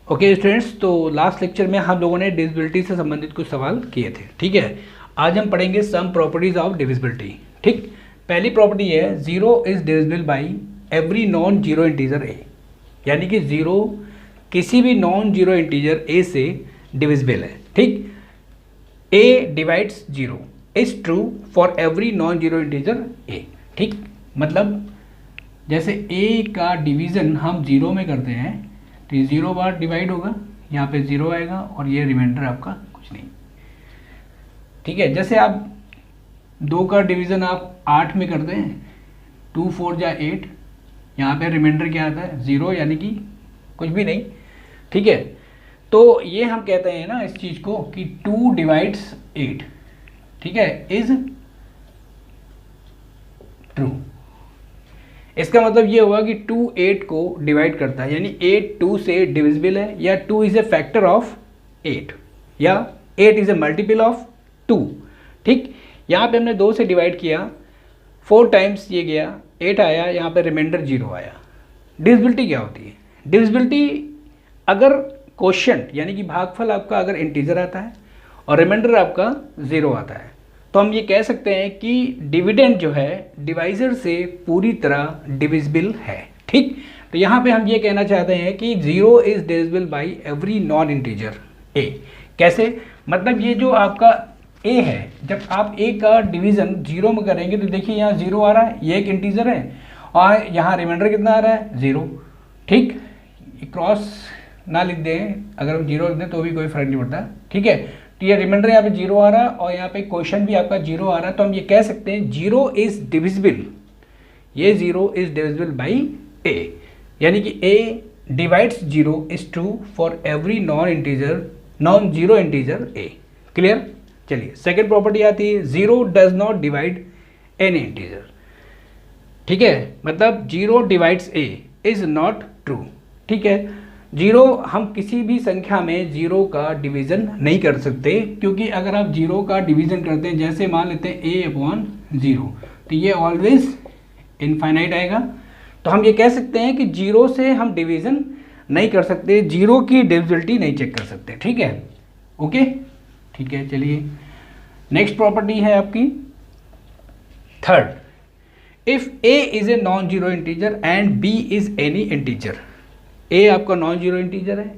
Okay students, तो last lecture में हम लोगों ने डिविजिबिलिटी से संबंधित कुछ सवाल किए थे। ठीक है, आज हम पढ़ेंगे सम प्रॉपर्टीज ऑफ डिविजिबिलिटी। ठीक, पहली प्रॉपर्टी है zero is divisible by every non zero integer a, यानी कि जीरो किसी भी नॉन जीरो इंटीजर ए से डिविजिबल है। ठीक, a divides zero is true for every non zero integer a. ठीक, मतलब जैसे ए का डिवीज़न हम जीरो में करते हैं तो ये जीरो बार डिवाइड होगा, यहाँ पे जीरो आएगा और ये रिमाइंडर आपका कुछ नहीं। ठीक है, जैसे आप दो का डिवीज़न आप 8 में करते हैं, 2 4 जा 8, यहाँ पे रिमाइंडर क्या आता है ज़ीरो, यानी कि कुछ भी नहीं। ठीक है, तो ये हम कहते हैं ना इस चीज़ को कि 2 डिवाइड्स 8, ठीक है, इज ट्रू। इसका मतलब ये होगा कि 2 8 को डिवाइड करता है, यानी 8 2 से डिविजिबल है, या 2 इज़ ए फैक्टर ऑफ 8, या 8 इज़ ए मल्टीपल ऑफ 2। ठीक, यहाँ पे हमने 2 से डिवाइड किया, 4 टाइम्स ये गया, 8 आया, यहाँ पे रिमाइंडर 0 आया। डिविजिबिलिटी क्या होती है? डिविजिबिलिटी अगर क्वोशिएंट यानी कि भागफल आपका अगर इंटीजर आता है और रिमाइंडर आपका 0 आता है, तो हम ये कह सकते हैं कि डिविडेंड जो है डिवाइजर से पूरी तरह डिविजिबल है। ठीक, तो यहाँ पे हम ये कहना चाहते हैं कि zero is divisible by every non integer a. कैसे? मतलब ये जो आपका ए है, जब आप ए का डिवीज़न जीरो में करेंगे तो देखिए यहाँ जीरो आ रहा है, ये एक इंटीजर है, और यहाँ रिमाइंडर कितना आ रहा है 0। ठीक, क्रॉस ना लिख दें, अगर हम जीरो लिख दें तो भी कोई फर्क नहीं पड़ता। ठीक है, तो ये रिमाइंडर यहाँ पे जीरो आ रहा है और यहाँ पे क्वेश्चन भी आपका जीरो आ रहा है, तो हम ये कह सकते हैं जीरो इज डिविजिबल, ये जीरो इज डिविजिबल बाई ए, यानी कि ए divides zero is true for every non zero integer A. Clear? चलिए, सेकेंड प्रॉपर्टी आती है zero does not divide any integer. ठीक है, मतलब zero divides A is not true. ठीक है, जीरो हम किसी भी संख्या में जीरो का डिवीज़न नहीं कर सकते, क्योंकि अगर आप जीरो का डिवीज़न करते हैं, जैसे मान लेते हैं ए अपॉन ज़ीरो, तो ये ऑलवेज इनफाइनाइट आएगा। तो हम ये कह सकते हैं कि जीरो से हम डिवीज़न नहीं कर सकते, जीरो की डिविजिबिलिटी नहीं चेक कर सकते। ठीक है, ओके, ठीक है। चलिए, नेक्स्ट प्रॉपर्टी है आपकी third, if a is a non zero integer and b is any integer. A आपका नॉन जीरो इंटीजर है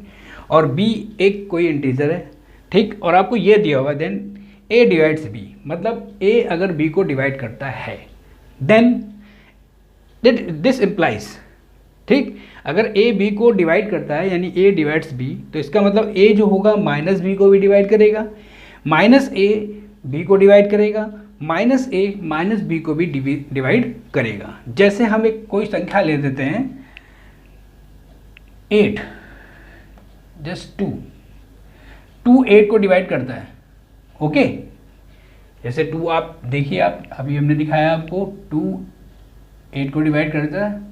और बी एक कोई इंटीजर है। ठीक, और आपको ये दिया हुआ देन ए डिवाइड्स बी, मतलब ए अगर बी को डिवाइड करता है देन दिस इम्प्लाइज। ठीक, अगर ए बी को डिवाइड करता है यानी ए डिवाइड्स बी, तो इसका मतलब ए जो होगा माइनस बी को भी डिवाइड करेगा, माइनस ए बी को डिवाइड करेगा, माइनस ए माइनस बी को भी डिवाइड करेगा। जैसे हम एक कोई संख्या ले देते हैं 8, जस्ट 2 8 को डिवाइड करता है। ओके, जैसे 2 आप देखिए, आप अभी हमने दिखाया आपको 2 8 को डिवाइड करता है।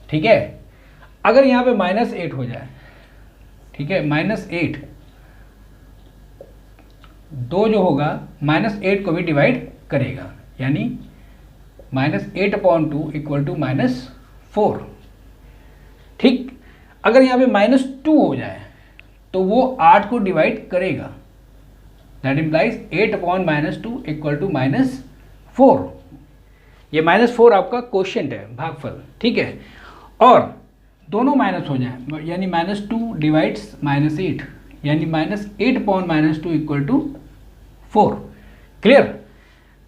ठीक है, अगर यहाँ पे -8 हो जाए, ठीक है, -8, 2 जो होगा -8 को भी डिवाइड करेगा, यानी -8/2 इक्वल टू -4। ठीक, अगर यहाँ पे -2 हो जाए तो वो 8 को डिवाइड करेगा, दैट इम्प्लाइज 8/-2 इक्वल टू -4। ये -4 आपका क्वोशिएंट है, भागफल। ठीक है, और दोनों माइनस हो जाए, यानी -2 डिवाइड्स -8, यानी -8/-2 इक्वल टू 4। क्लियर?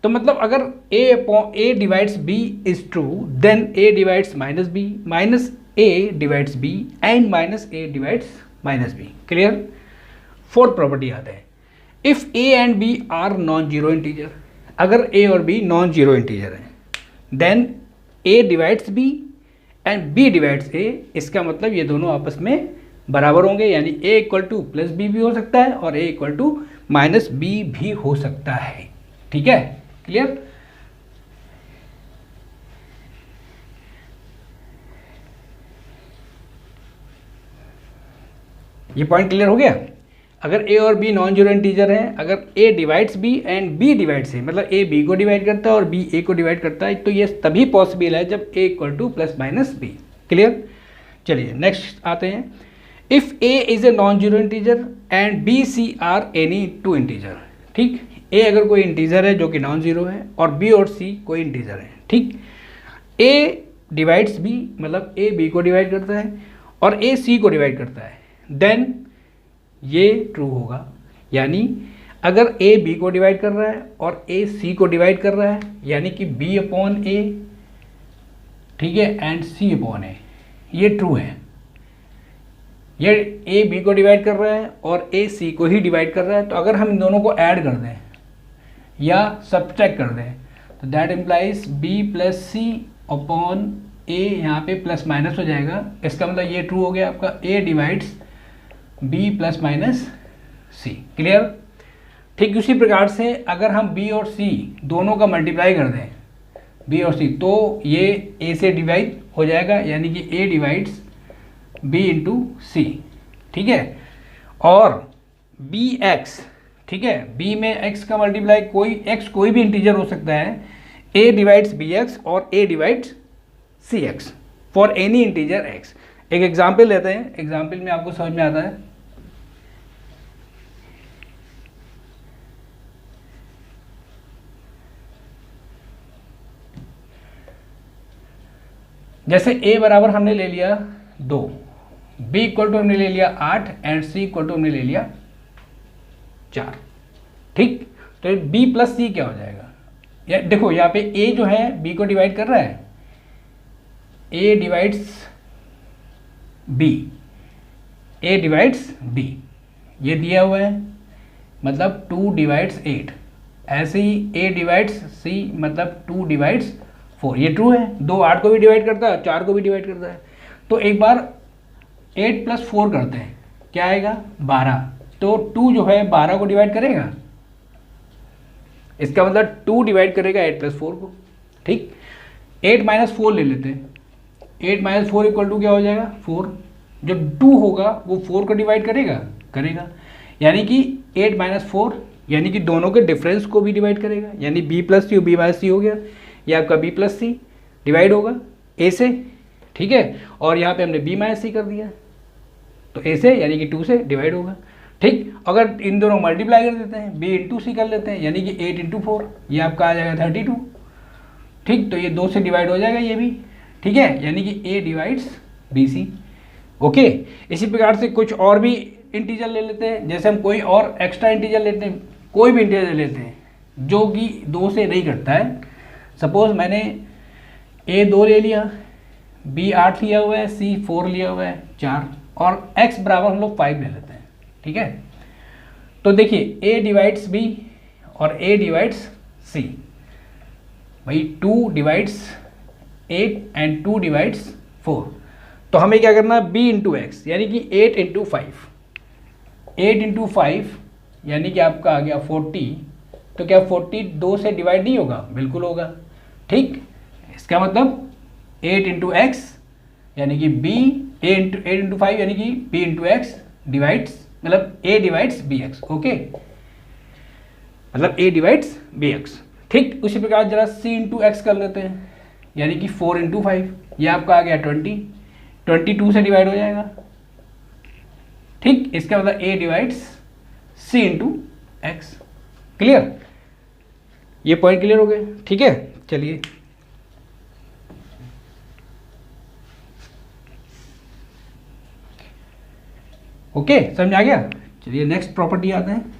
तो मतलब अगर a divides b is true, then a divides -b, minus a divides b and -a divides -b। Clear? Fourth property आता है, if a and b are non zero integer. अगर a और b non zero integer हैं then a divides b and b divides a। इसका मतलब ये दोनों आपस में बराबर होंगे, यानी a equal to plus B भी हो सकता है और a equal to minus B भी हो सकता है। ठीक है, क्लियर? ये पॉइंट क्लियर हो गया? अगर a और b नॉन जीरो इंटीजर हैं, अगर a divides b and b divides a, मतलब a b को डिवाइड करता है और b a को डिवाइड करता है, तो ये तभी पॉसिबल है जब a equal to plus minus b। Clear? चलिए नेक्स्ट आते हैं, if a is a non zero integer and b c are any two integer, ठीक, a अगर कोई इंटीजर है जो कि नॉन जीरो है और b और c कोई इंटीजर है, ठीक, a डिवाइड्स b, मतलब a b को डिवाइड करता है और a c को डिवाइड करता है, देन ये ट्रू होगा। यानी अगर a b को डिवाइड कर रहा है और a c को डिवाइड कर रहा है, यानी कि b अपॉन a, ठीक है, एंड c अपॉन a, ये ट्रू है। ये a b को डिवाइड कर रहा है और a c को ही डिवाइड कर रहा है, तो अगर हम इन दोनों को ऐड कर दें या सब्ट्रैक्ट कर दें तो that implies b plus C upon a, यहाँ पे प्लस माइनस हो जाएगा, इसका मतलब ये ट्रू हो गया आपका, a divides b plus minus C. Clear? ठीक उसी प्रकार से अगर हम b और c दोनों का मल्टीप्लाई कर दें, b और c, तो ये a से डिवाइड हो जाएगा, यानी कि a डिवाइड्स b इंटू सी, ठीक है, और बी एक्स, ठीक है, b में x का मल्टीप्लाई, कोई x कोई भी इंटीजर हो सकता है, a डिवाइड्स बी एक्स और a divides C X for any integer x। एक एग्जाम्पल लेते हैं, एग्जाम्पल में आपको समझ में आता है। जैसे a बराबर हमने ले लिया 2, b इक्वल टू हमने ले लिया 8 एंड c इक्वल टू हमने ले लिया 4, ठीक। तो b प्लस सी क्या हो जाएगा? या देखो यहाँ पे a जो है b को डिवाइड कर रहा है, a divides b, a divides b, ये दिया हुआ है, मतलब 2 डिवाइड्स 8, ऐसे ही a डिवाइड्स c, मतलब 2 डिवाइड्स 4, ये ट्रू है। 2 8 को भी डिवाइड करता है, 4 को भी डिवाइड करता है। तो एक बार 8 प्लस 4 करते हैं, क्या आएगा? 12। तो 2 जो है 12 को डिवाइड करेगा, इसका मतलब 2 डिवाइड करेगा 8 प्लस 4 को, ठीक। 8 माइनस 4 ले लेते हैं, 8 माइनस 4 इक्वल टू क्या हो जाएगा? 4। जो 2 होगा वो 4 को डिवाइड करेगा, यानी कि 8 माइनस 4, यानी कि दोनों के डिफरेंस को भी डिवाइड करेगा, यानी b प्लस सी और b माइनस सी हो गया, ये आपका b प्लस सी डिवाइड होगा a से, ठीक है, और यहाँ पे हमने b माइनस सी कर दिया, तो a से यानी कि 2 से डिवाइड होगा, ठीक। अगर इन दोनों मल्टीप्लाई कर देते हैं, b इंटू सी कर लेते हैं, यानी कि 8 इंटू 4, ये आपका आ जाएगा 32, ठीक। तो ये 2 से डिवाइड हो जाएगा ये भी, ठीक है, यानी कि a divides B C. Okay, इसी प्रकार से कुछ और भी इंटीजर ले लेते हैं, जैसे हम कोई और एक्स्ट्रा इंटीजर लेते हैं, कोई भी इंटीजर लेते हैं जो कि 2 से नहीं घटता है। सपोज मैंने a 2 ले लिया, b 8 लिया हुआ है, c 4 लिया हुआ है, 4, और x बराबर हम लोग 5 ले लेते हैं, ठीक है। तो देखिए a डिवाइड्स b और a डिवाइड्स c, भाई 2 डिवाइड्स 8 एंड 2 डिवाइड्स 4, तो हमें क्या करना है? b इंटू एक्स, यानी कि 8 इंटू 5, 8 इंटू 5 यानी कि आपका आ गया 40। तो क्या 40 2 से डिवाइड नहीं होगा? बिल्कुल होगा, ठीक। इसका मतलब 8 इंटू एक्स यानी कि b, 8 इंटू 5 यानी कि b इंटू एक्स डिवाइड्स, मतलब a divides B X, okay, मतलब a डिवाइड्स बी एक्स, ठीक। उसी प्रकार जरा c इंटू एक्स कर लेते हैं, यानी कि 4 इंटू 5, यह आपका आ गया 20, 22 से डिवाइड हो जाएगा, ठीक। इसका मतलब a divides c into x. Clear? ये पॉइंट क्लियर हो गए, ठीक है। चलिए ओके, समझ आ गया। चलिए नेक्स्ट प्रॉपर्टी आते हैं।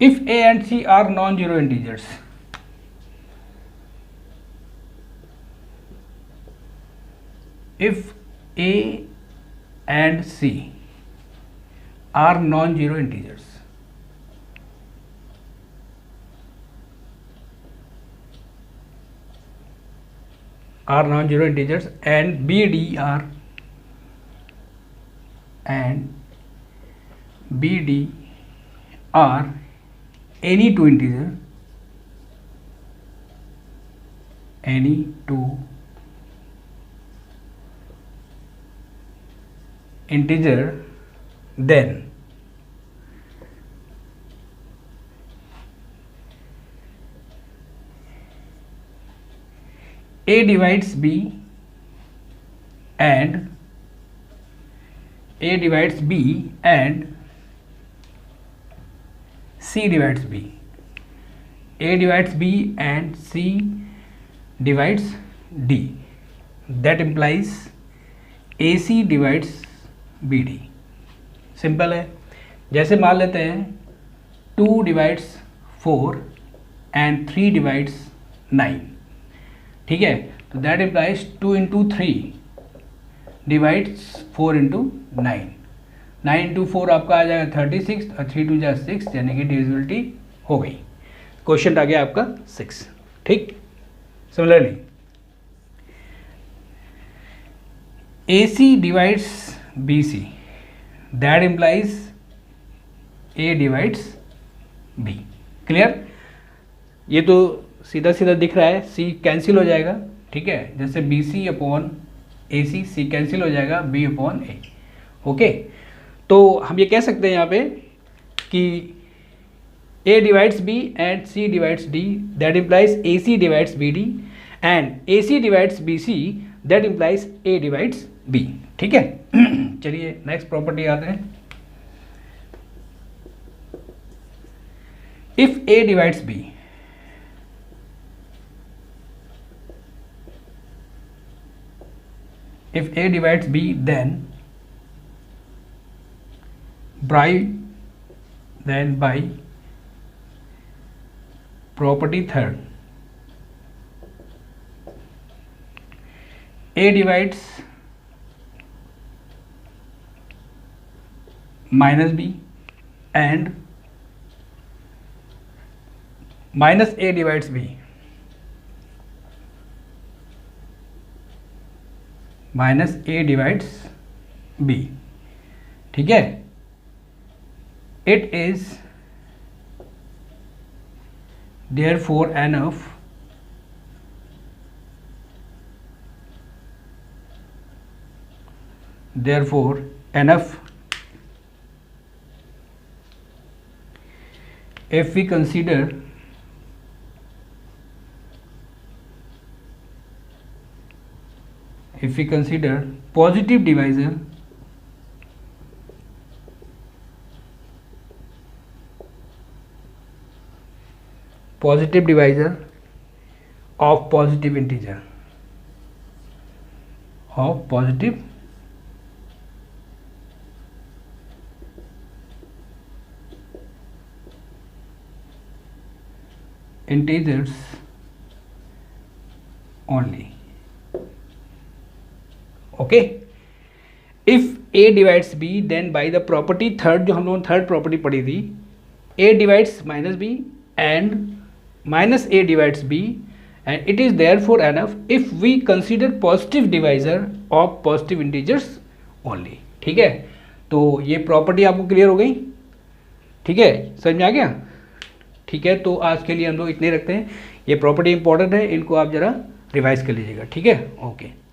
If a and c are non-zero integers, if a and c are non-zero integers, and bd are any two integer, then A divides B and A divides B and C divides B. A divides B and C divides D. That implies AC divides BD. Simple है. जैसे मान लेते हैं 2 divides 4 and 3 divides 9. ठीक है, तो that implies 2 into 3 divides 4 into 9. 9 into 4 आपका आ जाएगा 36 और 3 2 जा 6, यानी कि डिविजिबिलिटी हो गई. क्वेश्चन आ गया आपका 6. ठीक. Similarly AC divides BC, that implies A divides B. Clear. ये तो सीधा सीधा दिख रहा है, C कैंसिल हो जाएगा. ठीक है, जैसे BC upon AC, C cancel हो जाएगा B अपॉन A. ओके, तो हम ये कह सकते हैं यहाँ पे कि A divides B and C divides D, that implies AC divides BD and AC divides BC, that implies A divides B. ठीक है. चलिए नेक्स्ट प्रॉपर्टी आते हैं. If A divides B, if A divides B, then by property third, A divides minus B and minus A divides B, minus A divides B. ठीक है. It is therefore enough if we consider positive divisor of positive integer, integers only. Okay. If A divides B, then by the property third, जो हम लोगों ने third property पढ़ी थी, A divides minus B and minus A divides B and it is therefore enough if we consider positive divisor of positive integers only. ठीक है, तो ये प्रॉपर्टी आपको क्लियर हो गई. ठीक है, समझ में आ गया. ठीक है, तो आज के लिए हम लोग इतने रखते हैं. ये प्रॉपर्टी इंपॉर्टेंट है, इनको आप जरा रिवाइज कर लीजिएगा. ठीक है. ओके.